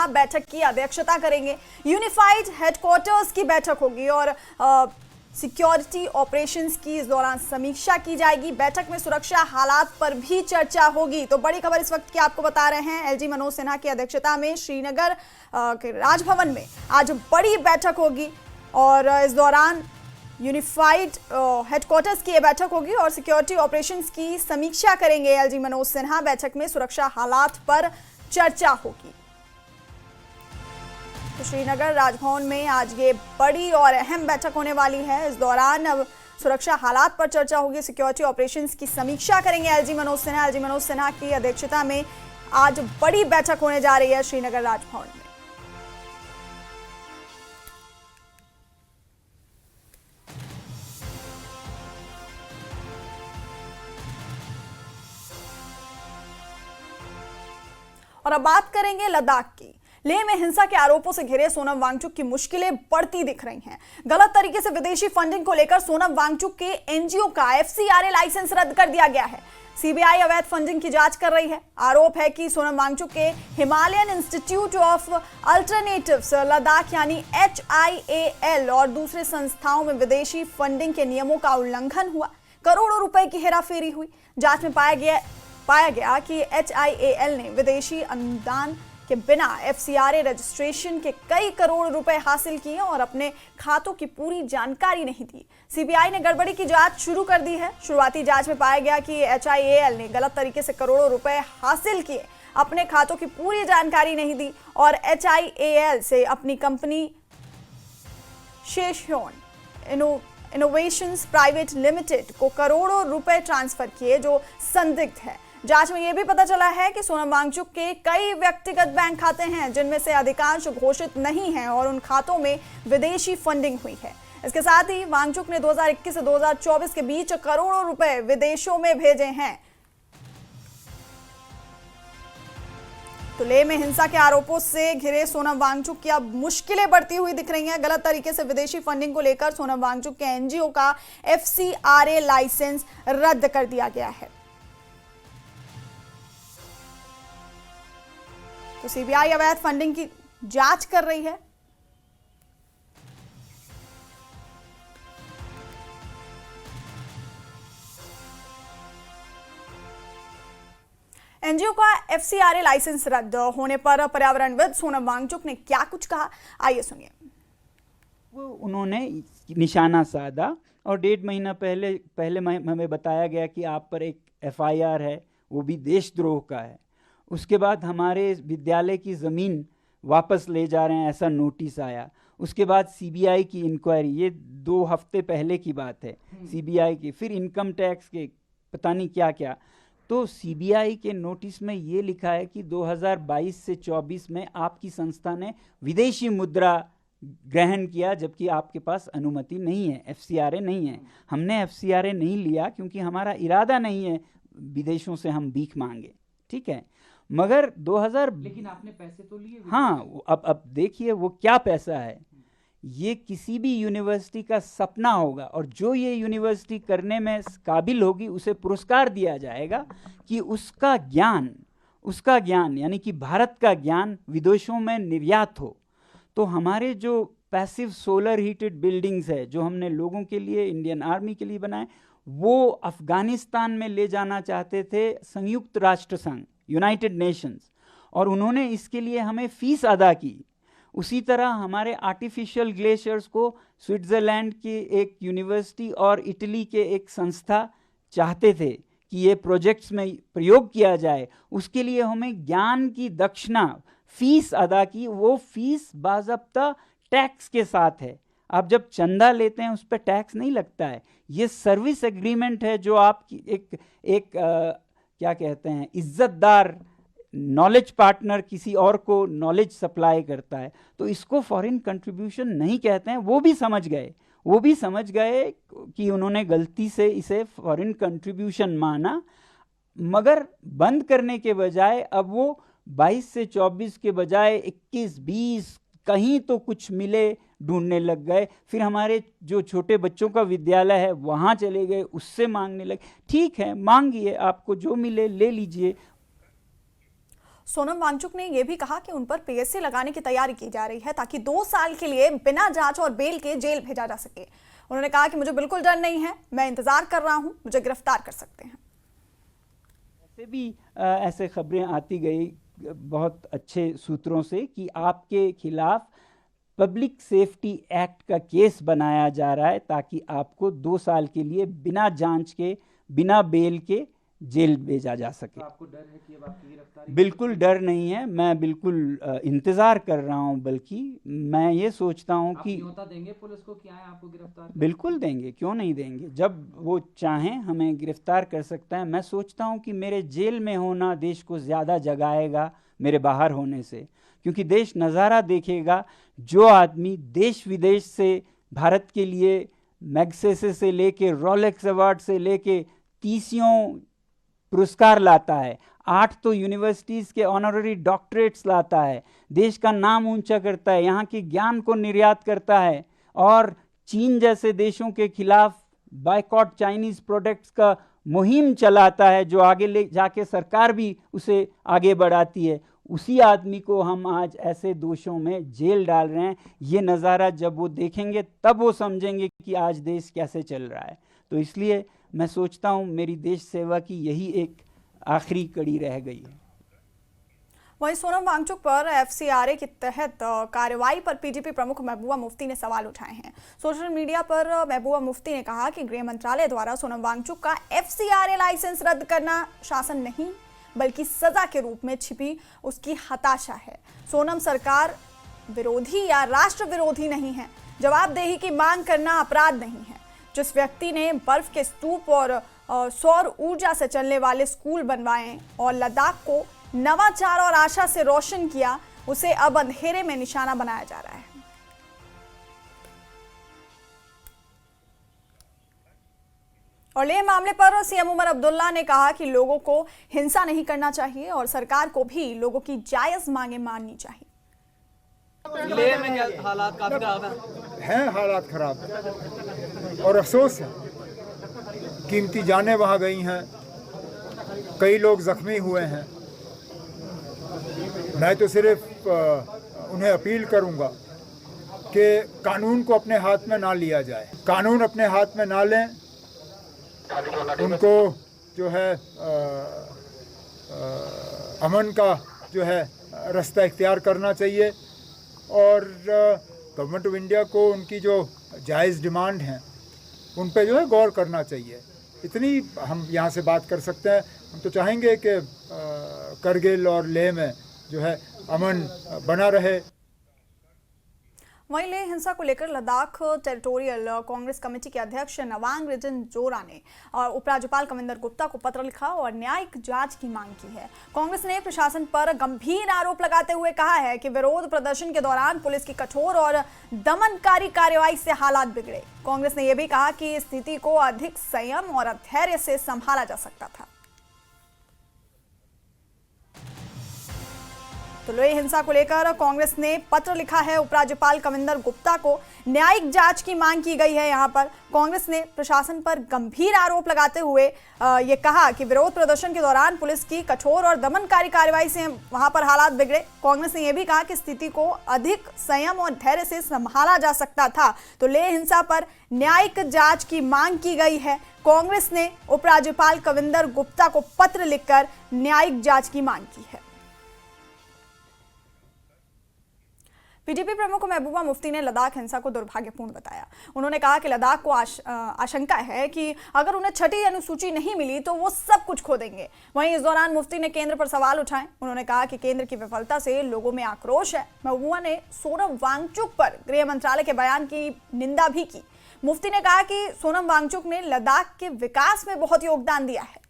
सिन्हा बैठक की अध्यक्षता करेंगे। यूनिफाइड हेडक्वार्टर्स की बैठक होगी और सिक्योरिटी ऑपरेशंस की इस दौरान समीक्षा की जाएगी। बैठक में सुरक्षा हालात पर भी चर्चा होगी। तो बड़ी खबर इस वक्त की आपको बता रहे हैं, एलजी मनोज सिन्हा की अध्यक्षता में श्रीनगर के राजभवन में आज बड़ी बैठक होगी और इस दौरान यूनिफाइड हेडक्वार्टर्स की यह बैठक होगी और सिक्योरिटी ऑपरेशंस की समीक्षा करेंगे एलजी मनोज सिन्हा। बैठक में सुरक्षा हालात पर चर्चा होगी। तो श्रीनगर राजभवन में आज ये बड़ी और अहम बैठक होने वाली है। इस दौरान अब सुरक्षा हालात पर चर्चा होगी, सिक्योरिटी ऑपरेशंस की समीक्षा करेंगे एलजी मनोज सिन्हा। एलजी मनोज सिन्हा की अध्यक्षता में आज बड़ी बैठक होने जा रही है श्रीनगर राजभवन में। और अब बात करेंगे लद्दाख की। लेह में हिंसा के आरोपों से घिरे सोनम वांगचुक की मुश्किलें बढ़ती दिख रही हैं। गलत तरीके से विदेशी फंडिंग को लेकर सोनम वांगचुक के एनजीओ का एफसीआरए लाइसेंस रद्द कर दिया गया है। सीबीआई अवैध फंडिंग की जांच कर रही है। आरोप है कि सोनम वांगचुक के Himalayan institute of alternatives Ladakh यानी HIAL और दूसरे संस्थाओं में विदेशी फंडिंग के नियमों का उल्लंघन हुआ। करोड़ों रुपए की हेराफेरी हुई। जांच में पाया गया कि HIAL ने विदेशी अनुदान के बिना एफसीआरए रजिस्ट्रेशन के कई करोड़ रुपए हासिल किए और अपने खातों की पूरी जानकारी नहीं दी। सीबीआई ने गड़बड़ी की जांच शुरू कर दी है। शुरुआती जांच में पाया गया कि HIAL ने गलत तरीके से करोड़ों रुपए हासिल किए, अपने खातों की पूरी जानकारी नहीं दी और HIAL से अपनी कंपनी शेशोन इनोवेशंस प्राइवेट लिमिटेड को करोड़ों रुपए ट्रांसफर किए, जो संदिग्ध है। जांच में यह भी पता चला है कि सोनम वांगचुक के कई व्यक्तिगत बैंक खाते हैं, जिनमें से अधिकांश घोषित नहीं हैं और उन खातों में विदेशी फंडिंग हुई है। इसके साथ ही वांगचुक ने 2021 से 2024 के बीच करोड़ों रुपए विदेशों में भेजे हैं। तो लेह में हिंसा के आरोपों से घिरे सोनम वांगचुक की अब मुश्किलें बढ़ती हुई दिख रही हैं। गलत तरीके से विदेशी फंडिंग को लेकर सोनम वांगचुक के एनजीओ का एफसीआरए लाइसेंस रद्द कर दिया गया है। तो सीबीआई अवैध फंडिंग की जांच कर रही है। एनजीओ का एफसीआरए लाइसेंस रद्द होने पर पर्यावरणविद सोनम वांगचुक ने क्या कुछ कहा, आइए सुनिए। वो उन्होंने निशाना साधा और 1.5 महीना पहले हमें बताया गया कि आप पर एक FIR है, वो भी देशद्रोह का है। उसके बाद हमारे विद्यालय की ज़मीन वापस ले जा रहे हैं, ऐसा नोटिस आया। उसके बाद सीबीआई की इंक्वायरी, ये 2 हफ्ते पहले की बात है, सीबीआई की, फिर इनकम टैक्स के पता नहीं क्या क्या। तो सीबीआई के नोटिस में ये लिखा है कि 2022 से 24 में आपकी संस्था ने विदेशी मुद्रा ग्रहण किया, जबकि आपके पास अनुमति नहीं है, एफसीआरए नहीं है। हमने एफसीआरए नहीं लिया क्योंकि हमारा इरादा नहीं है विदेशों से हम भीख मांगे, ठीक है। मगर 2000 लेकिन आपने पैसे तो लिए। हाँ, अब देखिए वो क्या पैसा है। ये किसी भी यूनिवर्सिटी का सपना होगा और जो ये यूनिवर्सिटी करने में काबिल होगी उसे पुरस्कार दिया जाएगा कि उसका ज्ञान यानी कि भारत का ज्ञान विदेशों में निर्यात हो। तो हमारे जो पैसिव सोलर हीटेड बिल्डिंग्स है जो हमने लोगों के लिए, इंडियन आर्मी के लिए बनाए, वो अफगानिस्तान में ले जाना चाहते थे संयुक्त राष्ट्र संघ, यूनाइटेड नेशंस, और उन्होंने इसके लिए हमें फीस अदा की। उसी तरह हमारे आर्टिफिशियल ग्लेशियर्स को स्विट्ज़रलैंड की एक यूनिवर्सिटी और इटली के एक संस्था चाहते थे कि ये प्रोजेक्ट्स में प्रयोग किया जाए। उसके लिए हमें ज्ञान की दक्षिणा फीस अदा की। वो फीस बाज़ाब्ता टैक्स के साथ है। आप जब चंदा लेते हैं उस पर टैक्स नहीं लगता है। ये सर्विस एग्रीमेंट है जो आपकी एक क्या कहते हैं, इज्जतदार नॉलेज पार्टनर किसी और को नॉलेज सप्लाई करता है। तो इसको फॉरेन कंट्रीब्यूशन नहीं कहते हैं। वो भी समझ गए कि उन्होंने गलती से इसे फॉरेन कंट्रीब्यूशन माना, मगर बंद करने के बजाय अब वो 22 से 24 के बजाय 21-20 कहीं तो कुछ मिले ढूंढने लग गए। फिर हमारे जो छोटे बच्चों का विद्यालय है वहाँ चले गए, उससे मांगने लगे। ठीक है, मांगिए, आपको जो मिले ले लीजिए। सोनम वांगचुक ने यह भी कहा कि उन पर पीएससी लगाने की तैयारी की जा रही है ताकि 2 साल के लिए बिना जांच और बेल के जेल भेजा जा सके। उन्होंने कहा कि मुझे बिल्कुल डर नहीं है, मैं इंतजार कर रहा हूं, मुझे गिरफ्तार कर सकते हैं। ऐसे भी ऐसे खबरें आती गई बहुत अच्छे सूत्रों से कि आपके खिलाफ पब्लिक सेफ्टी एक्ट का केस बनाया जा रहा है ताकि आपको 2 साल के लिए बिना जांच के, बिना बेल के जेल भेजा जा सके। तो आपको डर है कि अब आपकी गिरफ्तारी? बिल्कुल डर नहीं है, मैं बिल्कुल इंतज़ार कर रहा हूं। बल्कि मैं ये सोचता हूं कि न्योता देंगे पुलिस को कि आए आपको गिरफ्तार? बिल्कुल देंगे, क्यों नहीं देंगे। जब वो चाहें हमें गिरफ्तार कर सकता है। मैं सोचता हूं कि मेरे जेल में होना देश को ज़्यादा जगाएगा मेरे बाहर होने से, क्योंकि देश नज़ारा देखेगा। जो आदमी देश विदेश से भारत के लिए मैग्सेसे से लेके रोलेक्स अवार्ड से लेके 30 पुरस्कार लाता है, 8 तो यूनिवर्सिटीज़ के ऑनररी डॉक्टरेट्स लाता है, देश का नाम ऊंचा करता है, यहाँ के ज्ञान को निर्यात करता है और चीन जैसे देशों के खिलाफ बायकॉट चाइनीज़ प्रोडक्ट्स का मुहिम चलाता है, जो आगे ले जाके सरकार भी उसे आगे बढ़ाती है। उसी आदमी को हम आज ऐसे दोषों में जेल डाल रहे हैं। ये नज़ारा जब वो देखेंगे तब वो समझेंगे कि आज देश कैसे चल रहा है। तो इसलिए मैं सोचता हूँ मेरी देश सेवा की यही एक आखिरी कड़ी रह गई है। वहीं सोनम वांगचुक पर एफसीआरए के तहत कार्रवाई पर पीडीपी प्रमुख महबूबा मुफ्ती ने सवाल उठाए हैं। सोशल मीडिया पर महबूबा मुफ्ती ने कहा कि गृह मंत्रालय द्वारा सोनम वांगचुक का एफसीआरए लाइसेंस रद्द करना शासन नहीं बल्कि सजा के रूप में छिपी उसकी हताशा है। सोनम सरकार विरोधी या राष्ट्र विरोधी नहीं है। जवाबदेही की मांग करना अपराध नहीं है। जिस व्यक्ति ने बर्फ के स्तूप और सौर ऊर्जा से चलने वाले स्कूल बनवाए और लद्दाख को नवाचार और आशा से रोशन किया, उसे अब अंधेरे में निशाना बनाया जा रहा है। और लेह मामले पर सीएम उमर अब्दुल्ला ने कहा कि लोगों को हिंसा नहीं करना चाहिए और सरकार को भी लोगों की जायज मांगे माननी चाहिए। लेह में हालात काफी खराब हैं, हालात खराब और अफसोस है। कीमती जानें वहाँ गई हैं, कई लोग जख्मी हुए हैं। मैं तो सिर्फ उन्हें अपील करूँगा कि कानून को अपने हाथ में ना लिया जाए। कानून अपने हाथ में ना लें, उनको जो है अमन का जो है रास्ता इख्तियार करना चाहिए और गवर्नमेंट ऑफ इंडिया को उनकी जो जायज़ डिमांड हैं उन पे जो है गौर करना चाहिए। इतनी हम यहाँ से बात कर सकते हैं। हम तो चाहेंगे कि करगिल और लेह में जो है अमन बना रहे। वहीं लेह हिंसा को लेकर लद्दाख टेरिटोरियल कांग्रेस कमेटी के अध्यक्ष नवांग रिजन जोरा ने उपराज्यपाल कविंदर गुप्ता को पत्र लिखा और न्यायिक जांच की मांग की है। कांग्रेस ने प्रशासन पर गंभीर आरोप लगाते हुए कहा है कि विरोध प्रदर्शन के दौरान पुलिस की कठोर और दमनकारी कार्रवाई से हालात बिगड़े। कांग्रेस ने यह भी कहा कि स्थिति को अधिक संयम और धैर्य से संभाला जा सकता था। तो लेह हिंसा को लेकर कांग्रेस ने पत्र लिखा है उपराज्यपाल कविंदर गुप्ता को, न्यायिक जांच की मांग की गई है। यहां पर कांग्रेस ने प्रशासन पर गंभीर आरोप लगाते हुए ये कहा कि विरोध प्रदर्शन के दौरान पुलिस की कठोर और दमनकारी कार्रवाई से वहां पर हालात बिगड़े। कांग्रेस ने यह भी कहा कि स्थिति को अधिक संयम और धैर्य से संभाला जा सकता था। तो लेह हिंसा पर न्यायिक जांच की मांग की गई है। कांग्रेस ने उपराज्यपाल कविंदर गुप्ता को पत्र लिखकर न्यायिक जांच की मांग की है। पीडीपी प्रमुख महबूबा मुफ्ती ने लद्दाख हिंसा को दुर्भाग्यपूर्ण बताया। उन्होंने कहा कि लद्दाख को आशंका है कि अगर उन्हें छठी अनुसूची नहीं मिली तो वो सब कुछ खो देंगे। वहीं इस दौरान मुफ्ती ने केंद्र पर सवाल उठाए। उन्होंने कहा कि केंद्र की विफलता से लोगों में आक्रोश है। महबूबा ने सोनम वांगचुक पर गृह मंत्रालय के बयान की निंदा भी की। मुफ्ती ने कहा कि सोनम वांगचुक ने लद्दाख के विकास में बहुत योगदान दिया है।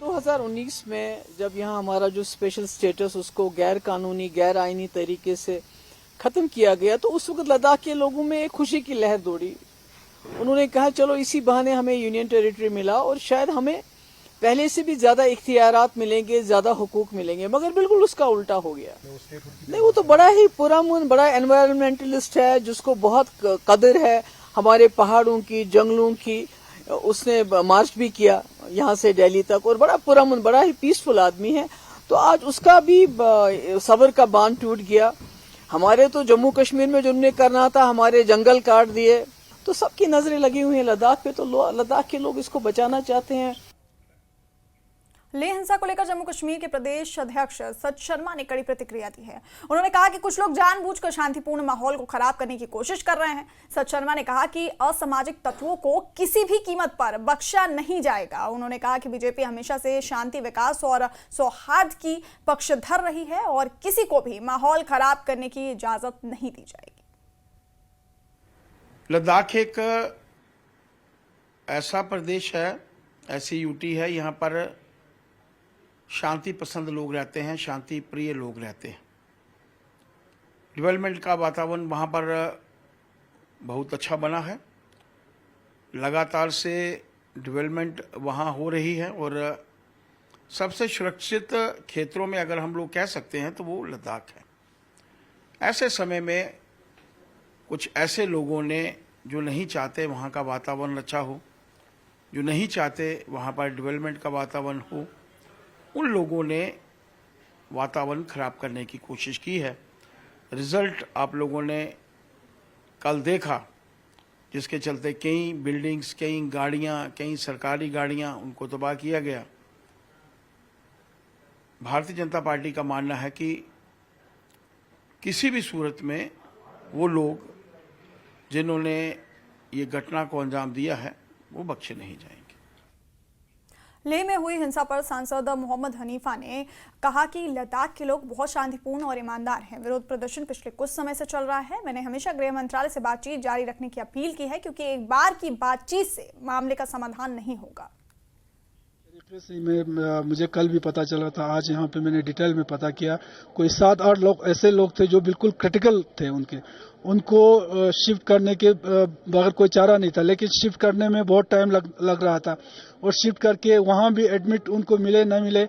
2019 में जब यहाँ हमारा जो स्पेशल स्टेटस उसको गैर कानूनी गैर आईनी तरीके से ख़त्म किया गया, तो उस वक्त लद्दाख के लोगों में एक खुशी की लहर दौड़ी। उन्होंने कहा चलो इसी बहाने हमें यूनियन टेरिटरी मिला और शायद हमें पहले से भी ज़्यादा इख्तियारात मिलेंगे, ज़्यादा हुकूक मिलेंगे। मगर बिल्कुल उसका उल्टा हो गया। नहीं, वो तो बड़ा ही पुरअमन, बड़ा एनवायरमेंटलिस्ट है जिसको बहुत कदर है हमारे पहाड़ों की, जंगलों की। उसने मार्च भी किया यहाँ से दिल्ली तक, और बड़ा पुरअमन, बड़ा ही पीसफुल आदमी है। तो आज उसका भी सब्र का बांध टूट गया। हमारे तो जम्मू कश्मीर में जो उन्होंने करना था, हमारे जंगल काट दिए, तो सबकी नजरें लगी हुई हैं लद्दाख पे। तो लद्दाख के लोग इसको बचाना चाहते हैं। लेह हिंसा को लेकर जम्मू कश्मीर के प्रदेश अध्यक्ष सच शर्मा ने कड़ी प्रतिक्रिया दी है। उन्होंने कहा कि कुछ लोग जानबूझकर शांतिपूर्ण माहौल को खराब करने की कोशिश कर रहे हैं। सच शर्मा ने कहा कि असामाजिक तत्वों को किसी भी कीमत पर बख्शा नहीं जाएगा। उन्होंने कहा कि बीजेपी हमेशा से शांति, विकास और सौहार्द की पक्षधर रही है और किसी को भी माहौल खराब करने की इजाजत नहीं दी जाएगी। लद्दाख एक ऐसा प्रदेश है, ऐसी यूटी है, यहाँ पर शांति पसंद लोग रहते हैं, शांति प्रिय लोग रहते हैं। डेवलपमेंट का वातावरण वहाँ पर बहुत अच्छा बना है। लगातार से डेवलपमेंट वहाँ हो रही है और सबसे सुरक्षित क्षेत्रों में अगर हम लोग कह सकते हैं तो वो लद्दाख है। ऐसे समय में कुछ ऐसे लोगों ने जो नहीं चाहते वहाँ का वातावरण अच्छा हो, जो नहीं चाहते वहाँ पर डेवलपमेंट का वातावरण हो, उन लोगों ने वातावरण खराब करने की कोशिश की है। रिजल्ट आप लोगों ने कल देखा, जिसके चलते कई बिल्डिंग्स, कई गाड़ियां, कई सरकारी गाड़ियां, उनको तबाह किया गया। भारतीय जनता पार्टी का मानना है कि किसी भी सूरत में वो लोग जिन्होंने ये घटना को अंजाम दिया है वो बख्शे नहीं जाएंगे। लेह में हुई हिंसा पर सांसद मोहम्मद हनीफा ने कहा कि लद्दाख के लोग बहुत शांतिपूर्ण और ईमानदार हैं। विरोध प्रदर्शन पिछले कुछ समय से चल रहा है। मैंने हमेशा गृह मंत्रालय से बातचीत जारी रखने की अपील की है, क्योंकि एक बार की बातचीत से मामले का समाधान नहीं होगा। मुझे कल भी पता चला था, आज यहाँ पे मैंने डिटेल में पता किया, कोई 7-8 लोग ऐसे लोग थे जो बिल्कुल क्रिटिकल थे, उनको शिफ्ट करने के बगैर कोई चारा नहीं था। लेकिन शिफ्ट करने में बहुत टाइम लग रहा था और शिफ्ट करके वहाँ भी एडमिट उनको मिले न मिले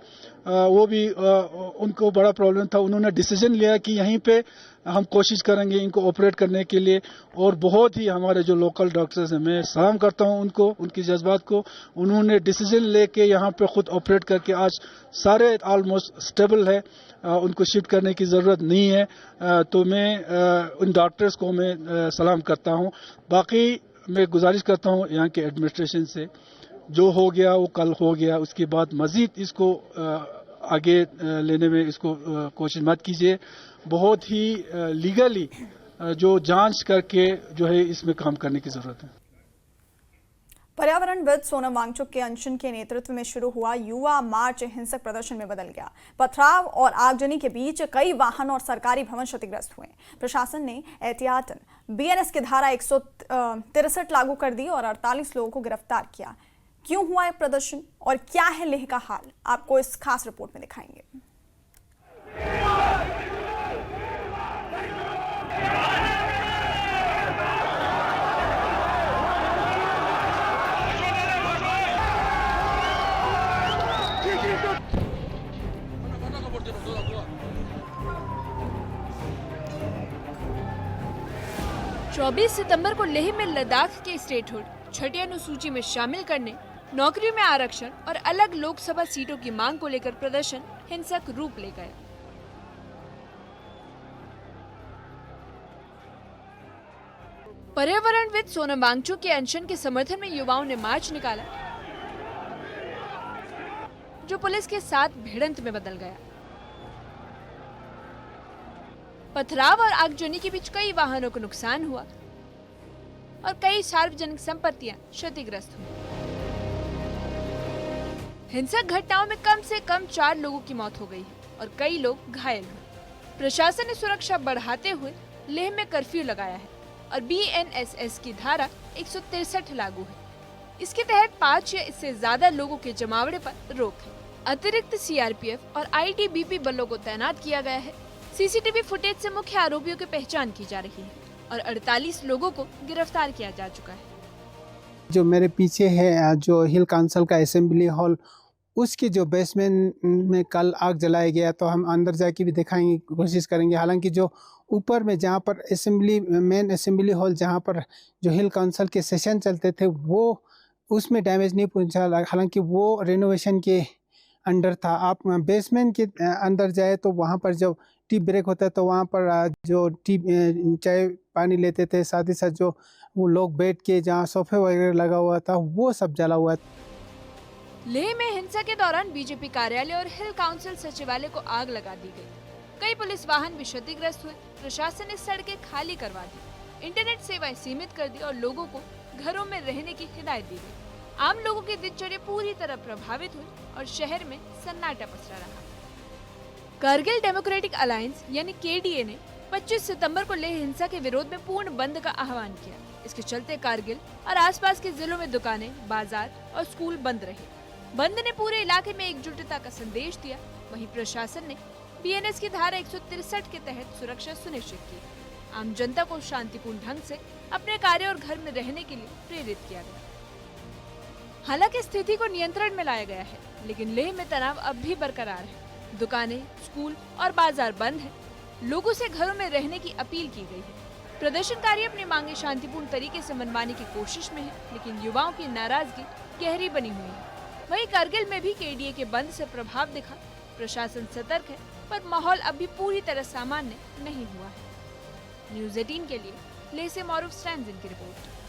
वो भी उनको बड़ा प्रॉब्लम था। उन्होंने डिसीजन लिया कि यहीं पे हम कोशिश करेंगे इनको ऑपरेट करने के लिए। और बहुत ही हमारे जो लोकल डॉक्टर्स हैं, मैं सलाम करता हूं उनको, उनकी जज्बात को। उन्होंने डिसीजन लेके यहाँ पे खुद ऑपरेट करके आज सारे ऑलमोस्ट स्टेबल है, उनको शिफ्ट करने की ज़रूरत नहीं है। तो मैं उन डॉक्टर्स को मैं सलाम करता हूँ। बाकी मैं गुजारिश करता हूँ यहाँ के एडमिनिस्ट्रेशन से, जो हो गया वो कल हो गया, उसके बाद मजीद इसको आगे लेने में इसको कोशिश मत कीजिए। बहुत ही लीगली जो जांच करके जो है इसमें काम करने की जरूरत है। पर्यावरणविद सोनम वांगचुक के अनशन के नेतृत्व में शुरू हुआ युवा मार्च हिंसक प्रदर्शन में बदल गया। पथराव और आगजनी के बीच कई वाहन और सरकारी भवन क्षतिग्रस्त हुए। प्रशासन ने एहतियातन बीएनएस की धारा 163 लागू कर दी और 48 लोगों को गिरफ्तार किया। क्यों हुआ यह प्रदर्शन और क्या है लेह का हाल, आपको इस खास रिपोर्ट में दिखाएंगे। 24 सितंबर को लेह में लद्दाख के स्टेटहुड छठी अनुसूची में शामिल करने, नौकरियों में आरक्षण और अलग लोकसभा सीटों की मांग को लेकर प्रदर्शन हिंसक रूप ले गया। पर्यावरणविद सोनम वांगचुक के अनशन के समर्थन में युवाओं ने मार्च निकाला, जो पुलिस के साथ भिड़ंत में बदल गया। पथराव और आगजनी के बीच कई वाहनों को नुकसान हुआ और कई सार्वजनिक संपत्तियां क्षतिग्रस्त हुई। हिंसक घटनाओं में कम से कम 4 लोगों की मौत हो गई है और कई लोग घायल हुए। प्रशासन ने सुरक्षा बढ़ाते हुए लेह में कर्फ्यू लगाया है और बीएनएस की धारा 163 लागू है। इसके तहत 5 या इससे ज्यादा लोगों के जमावड़े पर रोक है। अतिरिक्त सीआरपीएफ और आईटीबीपी बलों को तैनात किया गया है। सीसीटीवी फुटेज से मुख्य आरोपियों की पहचान की जा रही है और 48 लोगों को गिरफ्तार किया जा चुका है। जो मेरे पीछे है, जो हिल काउंसिल का असेंबली हॉल, उसकी जो बेसमेंट में कल आग जलाया गया, तो हम अंदर जाके भी दिखाएंगे, कोशिश करेंगे। हालांकि जो ऊपर में जहाँ पर मेन असेंबली हॉल, जहाँ पर जो हिल काउंसिल के सेशन चलते थे, वो उसमें डैमेज नहीं पहुंचा, हालांकि वो रेनोवेशन के अंडर था। आप बेसमेंट के अंदर जाए तो वहाँ पर जब टी ब्रेक होता है तो वहाँ पर जो टी चाय पानी लेते थे, साथ ही साथ जो वो लोग बैठ के जहाँ सोफे वगैरह लगा हुआ था वो सब जला हुआ था। लेह में हिंसा के दौरान बीजेपी कार्यालय और हिल काउंसिल सचिवालय को आग लगा दी गई। कई पुलिस वाहन भी क्षतिग्रस्त हुए। प्रशासन ने सड़कें खाली करवा दी, इंटरनेट सेवाएं सीमित कर दी और लोगों को घरों में रहने की हिदायत दी गई। आम लोगों की दिनचर्या पूरी तरह प्रभावित हुई और शहर में सन्नाटा पसरा रहा। कारगिल डेमोक्रेटिक अलायंस यानी केडीए ने 25 सितंबर को लेह हिंसा के विरोध में पूर्ण बंद का आह्वान किया। इसके चलते कारगिल और आसपास के जिलों में दुकानें, बाजार और स्कूल बंद रहे। बंद ने पूरे इलाके में एकजुटता का संदेश दिया। वहीं प्रशासन ने बीएनएस की धारा 163 के तहत सुरक्षा सुनिश्चित की। आम जनता को शांतिपूर्ण ढंग से अपने कार्य और घर में रहने के लिए प्रेरित किया गया। हालांकि स्थिति को नियंत्रण में लाया गया है, लेकिन लेह में तनाव अब भी बरकरार है। दुकानें, स्कूल और बाजार बंद हैं। लोगों से घरों में रहने की अपील की गई है। प्रदर्शनकारी अपनी मांगे शांतिपूर्ण तरीके से मनवाने की कोशिश में है, लेकिन युवाओं की नाराजगी गहरी बनी हुई है। वहीं कारगिल में भी केडीए के बंद से प्रभाव दिखा। प्रशासन सतर्क है, पर माहौल अभी पूरी तरह सामान्य नहीं हुआ है। न्यूज़ 18 के लिए लेह से मारूफ स्टैंजिन की रिपोर्ट।